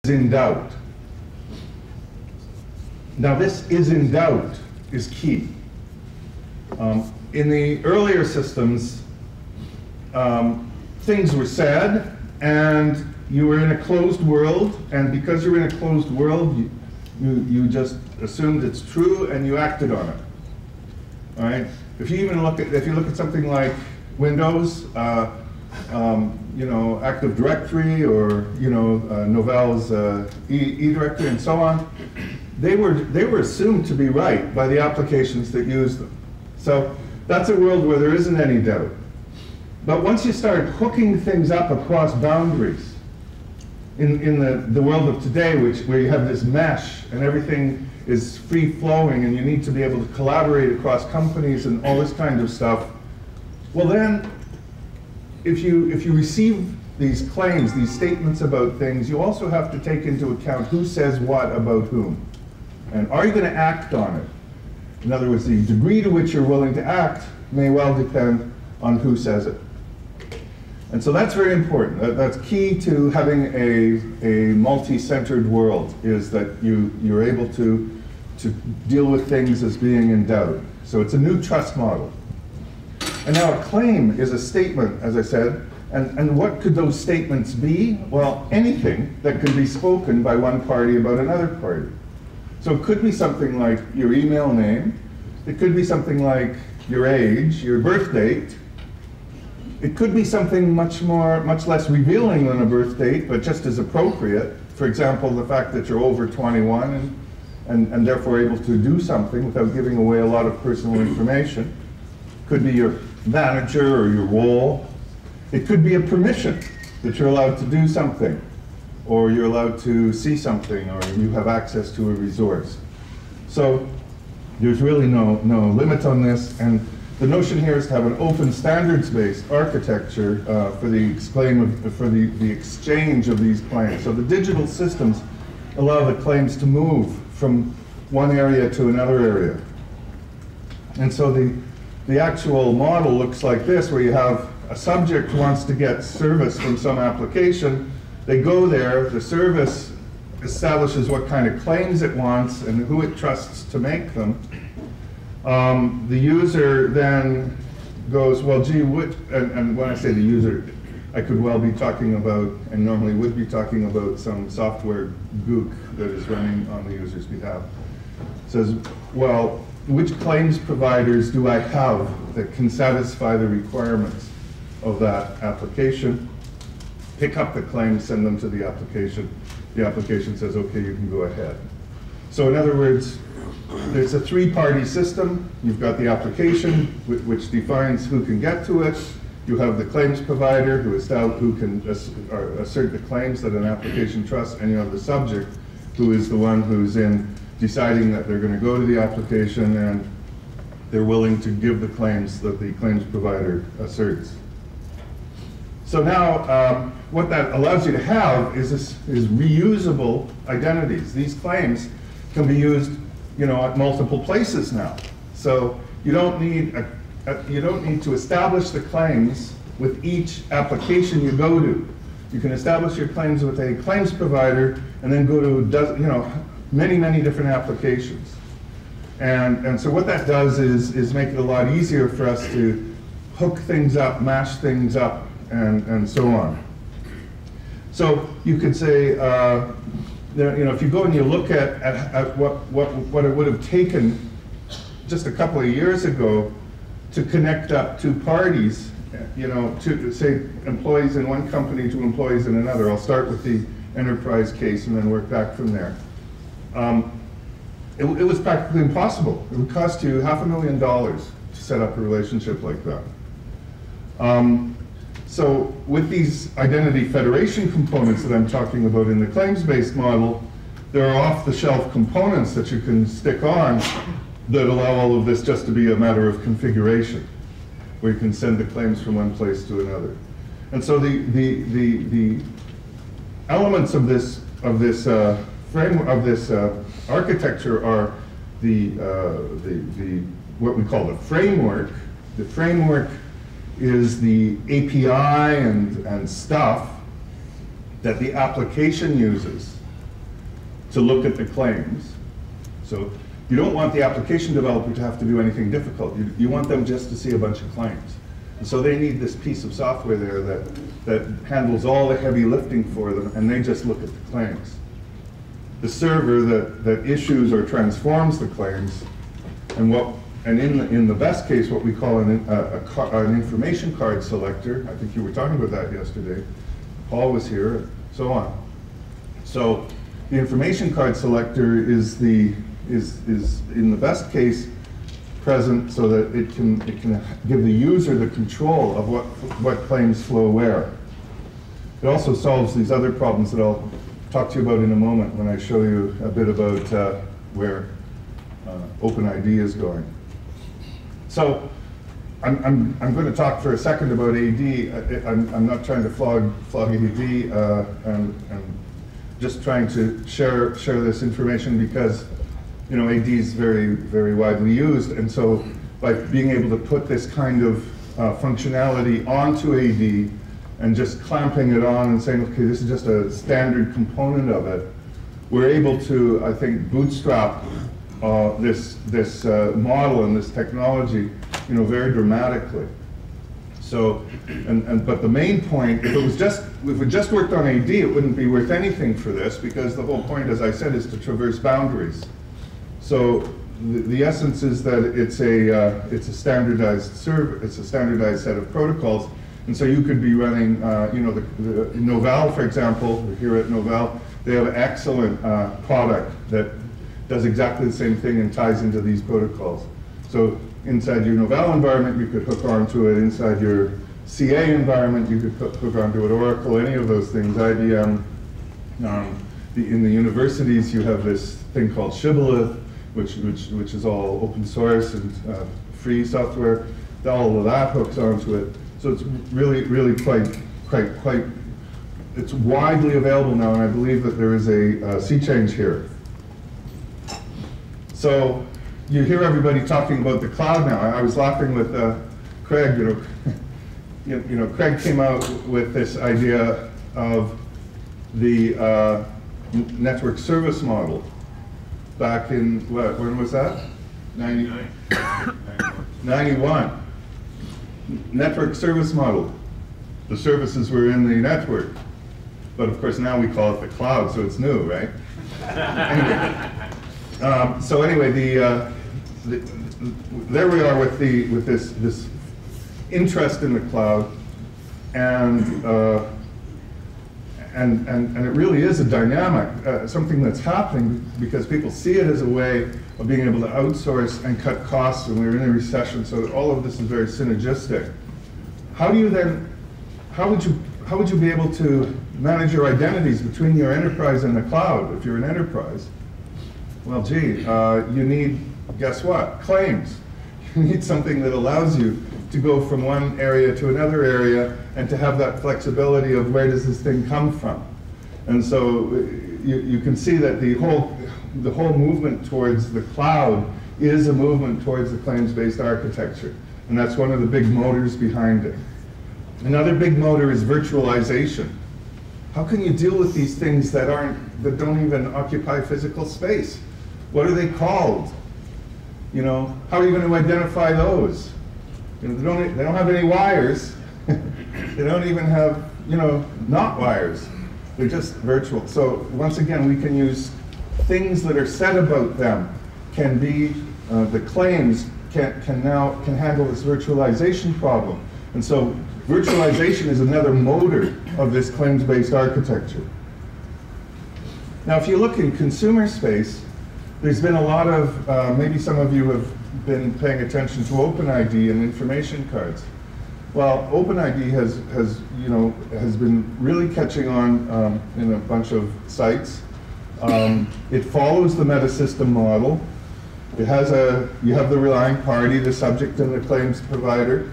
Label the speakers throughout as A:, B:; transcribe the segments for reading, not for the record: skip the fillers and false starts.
A: in doubt. Now this is in doubt is key. In the earlier systems, things were said and you were in a closed world, and because you were in a closed world, you just assumed it's true and you acted on it. All right? If you look at something like Windows, you know, Active Directory, or you know, Novell's eDirectory and so on, they were assumed to be right by the applications that use them. So that's a world where there isn't any doubt. But once you start hooking things up across boundaries, in the world of today, where you have this mesh and everything is free flowing and you need to be able to collaborate across companies and all this kind of stuff, well then, if you receive these claims, these statements about things, you also have to take into account who says what about whom. And are you going to act on it? In other words, the degree to which you're willing to act may well depend on who says it. And so that's very important. That's key to having a multi-centered world, is that you're able to deal with things as being in doubt. So it's a new trust model. And now a claim is a statement, as I said, and what could those statements be? Well, anything that can be spoken by one party about another party. So it could be something like your email name, it could be something like your age, your birth date. It could be something much less revealing than a birth date, but just as appropriate. For example, the fact that you're over 21 and therefore able to do something without giving away a lot of personal information. Could be your manager or your role. It could be a permission that you're allowed to do something, or you're allowed to see something, or you have access to a resource. So there's really no limit on this, and the notion here is to have an open standards-based architecture for the exchange of these claims. So the digital systems allow the claims to move from one area to another area. And so the actual model looks like this, where you have a subject who wants to get service from some application. They go there, the service establishes what kind of claims it wants and who it trusts to make them. The user then goes, well, gee, and when I say the user, I could well be talking about, and normally would be talking about, some software gook that is running on the user's behalf. Says, well, which claims providers do I have that can satisfy the requirements of that application? Pick up the claims, send them to the application. The application says, okay, you can go ahead. So in other words, there's a three-party system. You've got the application, which defines who can get to it. You have the claims provider, who can assert the claims that an application trusts, and you have the subject, who is the one who's in deciding that they're going to go to the application and they're willing to give the claims that the claims provider asserts. So now, what that allows you to have is reusable identities. These claims can be used, at multiple places now. So you don't need to establish the claims with each application you go to. You can establish your claims with a claims provider and then go to many different applications. And so what that does is make it a lot easier for us to hook things up, mash things up, and so on. So you could say, if you go and you look at what it would have taken just a couple of years ago to connect up two parties, to say employees in one company to employees in another. I'll start with the enterprise case and then work back from there. It was practically impossible. It would cost you $500,000 to set up a relationship like that. So with these identity federation components that I'm talking about in the claims-based model, there are off-the-shelf components that you can stick on that allow all of this just to be a matter of configuration, where you can send the claims from one place to another. And so the elements of this framework, of this architecture, are what we call the framework. The framework is the API and stuff that the application uses to look at the claims. So you don't want the application developer to have to do anything difficult. You want them just to see a bunch of claims. And so they need this piece of software there that handles all the heavy lifting for them, and they just look at the claims. The server that issues or transforms the claims, and in the best case, what we call an information card selector. I think you were talking about that yesterday. Paul was here, so on. So the information card selector is in the best case present so that it can give the user the control of what claims flow where. It also solves these other problems that I'll talk to you about in a moment when I show you a bit about where OpenID is going. So I'm going to talk for a second about AD. I'm not trying to flog AD. I'm just trying to share this information because AD is very, very widely used, and so by being able to put this kind of functionality onto AD and just clamping it on and saying, okay, this is just a standard component of it, we're able to, I think, bootstrap this model and this technology, very dramatically. So, but the main point, if it just worked on AD, it wouldn't be worth anything for this, because the whole point, as I said, is to traverse boundaries. So the essence is that it's a standardized it's a standardized set of protocols, and so you could be running, the Novell, for example, here at Novell, they have an excellent product that does exactly the same thing and ties into these protocols. So inside your Novell environment, you could hook onto it. Inside your CA environment, you could hook onto it. Oracle, any of those things. IBM. In the universities, you have this thing called Shibboleth, which is all open source and free software. All of that hooks onto it. So it's really quite. It's widely available now, and I believe that there is a sea change here. So you hear everybody talking about the cloud now. I was laughing with Craig. Craig came out with this idea of the network service model back in when was that? 91. Network service model. The services were in the network, but of course now we call it the cloud, so it's new, right? So anyway, there we are with this interest in the cloud, and it really is a dynamic, something that's happening because people see it as a way of being able to outsource and cut costs, and we're in a recession, so all of this is very synergistic. How would you be able to manage your identities between your enterprise and the cloud if you're an enterprise? Well, gee, you need, guess what? Claims. You need something that allows you to go from one area to another area and to have that flexibility of where does this thing come from. And so you can see that the whole movement towards the cloud is a movement towards the claims-based architecture. And that's one of the big motors behind it. Another big motor is virtualization. How can you deal with these things that don't even occupy physical space? What are they called? How are you going to identify those? They don't have any wires. They don't even have, not wires. They're just virtual. So once again, we can use things that are said about them. Can be the claims can handle this virtualization problem. And so virtualization is another motor of this claims-based architecture. Now, if you look in consumer space, there's been a lot of, maybe some of you have been paying attention to OpenID and information cards. Well, OpenID has been really catching on in a bunch of sites. It follows the meta-system model. You have the relying party, the subject, and the claims provider.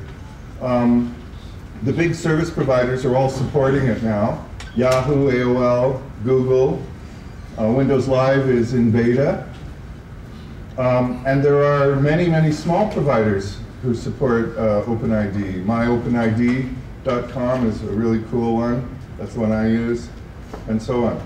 A: The big service providers are all supporting it now. Yahoo, AOL, Google, Windows Live is in beta. And there are many, many small providers who support OpenID. MyOpenID.com is a really cool one. That's the one I use, and so on.